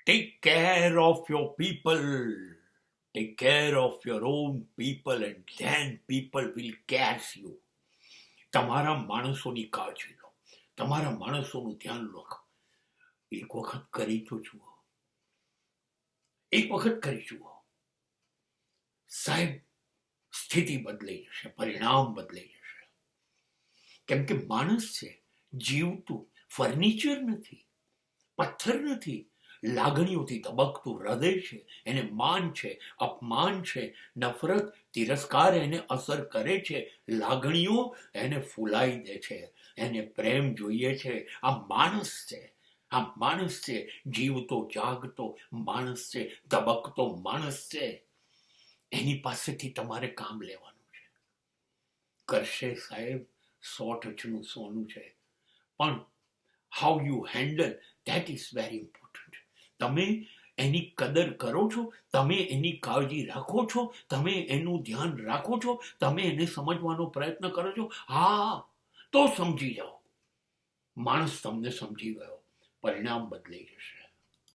Take care of your people. Take care of your own people and then people will care you. તમારા માણસોની કાળજી લો, તમારા માણસોનું ધ્યાન રાખો. એક વખત કરી તો જુઓ, એક વખત કરી જુઓ, સાહેબ સ્થિતિ બદલાઈ જશે, પરિણામ બદલાઈ જશે. કેમ કે માણસ છે જીવતું, ફર્નિચર નથી, પથ્થર નથી. લાગણીઓથી ધબકતું હૃદય છે, એને માન છે, અપમાન છે, નફરત, તિરસ્કાર એને અસર કરે છે. લાગણીઓ એને ફૂલાઈ દે છે, એને પ્રેમ જોઈએ છે. આ માણસ છે, આ માણસ છે, જીવતો જાગતો માણસ છે, ધબકતો માણસ છે. એની પાસેથી તમારે કામ લેવાનું છે. કરશે સાહેબ, 100 ટચનું સોનું છે, પણ how you handle that is very important. તમે એની કદર કરો છો, તમે એની કાળજી રાખો છો, તમે એનું ધ્યાન રાખો છો, તમે એને સમજવાનો પ્રયત્ન કરો છો. હા, તો સમજી જાઓ, માણસ તમને સમજી ગયો, પરિણામ બદલાઈ જશે.